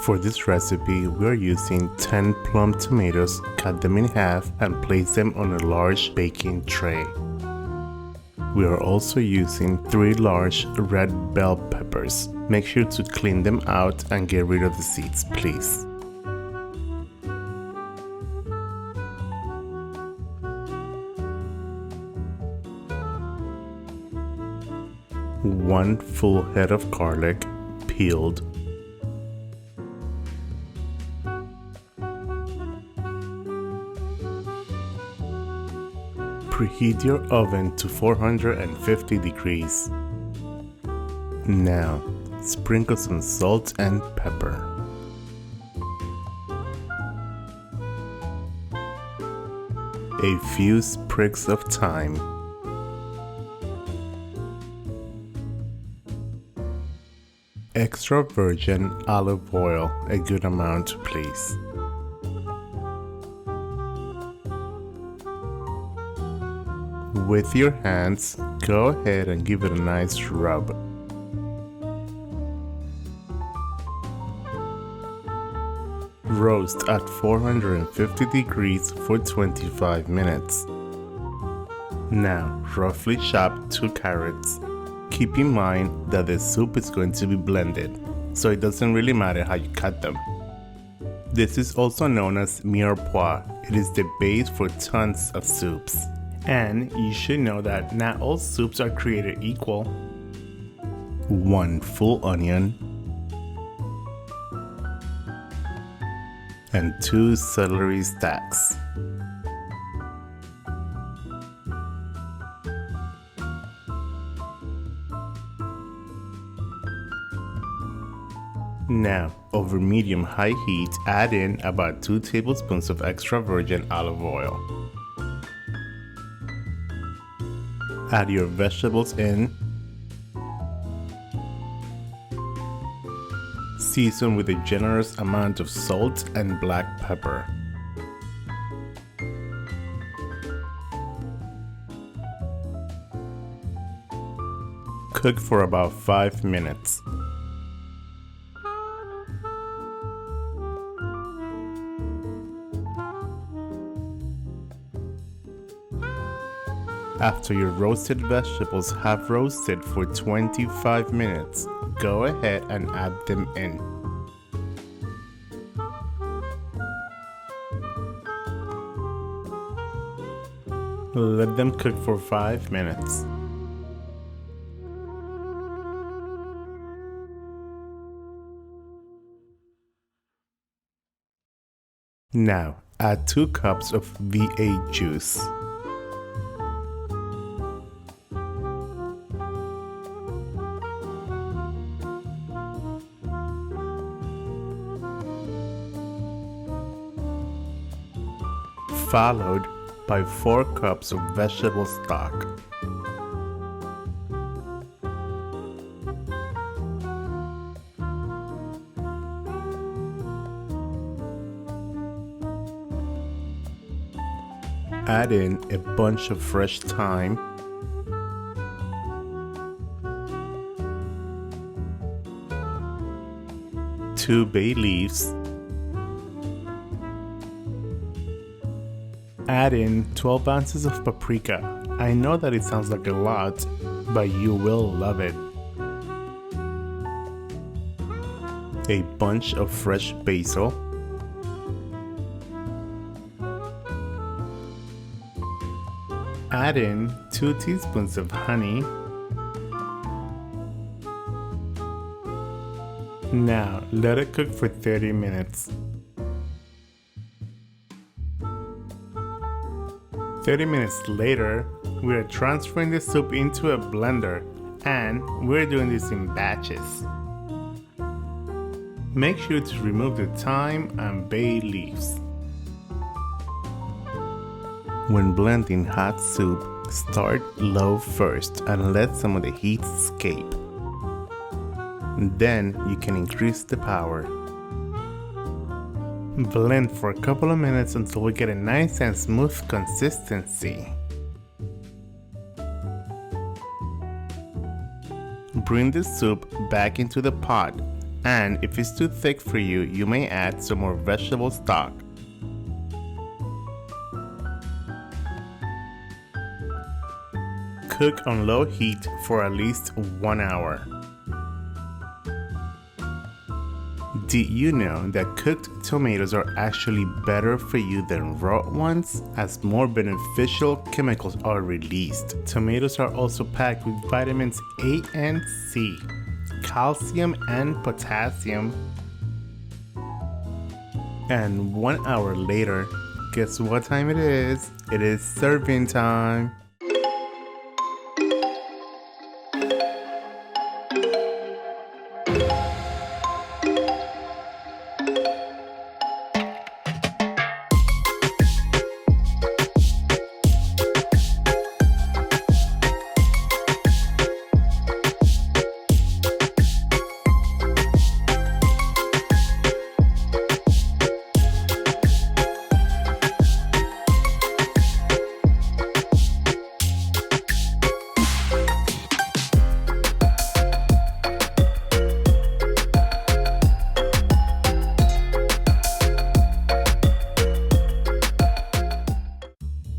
For this recipe, we are using 10 plum tomatoes, cut them in half and place them on a large baking tray. We are also using 3 large red bell peppers. Make sure to clean them out and get rid of the seeds, please. One full head of garlic, peeled. Preheat your oven to 450 degrees. Now, sprinkle some salt and pepper. A few sprigs of thyme. Extra virgin olive oil, a good amount, please. With your hands, go ahead and give it a nice rub. Roast at 450 degrees for 25 minutes. Now, roughly chop 2 carrots. Keep in mind that the soup is going to be blended, so it doesn't really matter how you cut them. This is also known as mirepoix. It is the base for tons of soups. And you should know that not all soups are created equal. 1 full onion and 2 celery stalks. Now, over medium-high heat, add in about 2 tablespoons of extra virgin olive oil. Add your vegetables in. Season with a generous amount of salt and black pepper. Cook for about 5 minutes. After your roasted vegetables have roasted for 25 minutes, go ahead and add them in. Let them cook for 5 minutes. Now, add 2 cups of V8 juice. Followed by 4 cups of vegetable stock. Add in a bunch of fresh thyme, two bay leaves. Add in 12 ounces of paprika. I know that it sounds like a lot, but you will love it. A bunch of fresh basil. Add in 2 teaspoons of honey. Now, let it cook for 30 minutes. 30 minutes later, we are transferring the soup into a blender, and we're doing this in batches. Make sure to remove the thyme and bay leaves. When blending hot soup, start low first and let some of the heat escape. Then you can increase the power. Blend for a couple of minutes until we get a nice and smooth consistency. Bring the soup back into the pot. And if it's too thick for you, you may add some more vegetable stock. Cook on low heat for at least 1 hour. Did you know that cooked tomatoes are actually better for you than raw ones, as more beneficial chemicals are released? Tomatoes are also packed with vitamins A and C, calcium and potassium. And 1 hour later, guess what time it is? It is serving time.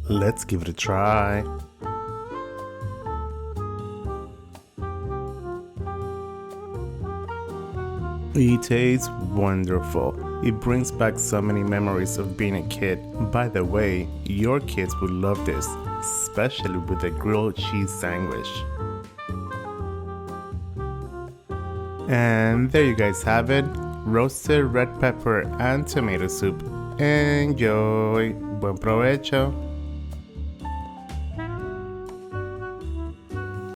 Let's give it a try. It tastes wonderful. It brings back so many memories of being a kid. By the way, your kids would love this, especially with a grilled cheese sandwich. And there you guys have it, roasted red pepper and tomato soup. Enjoy! Buen provecho!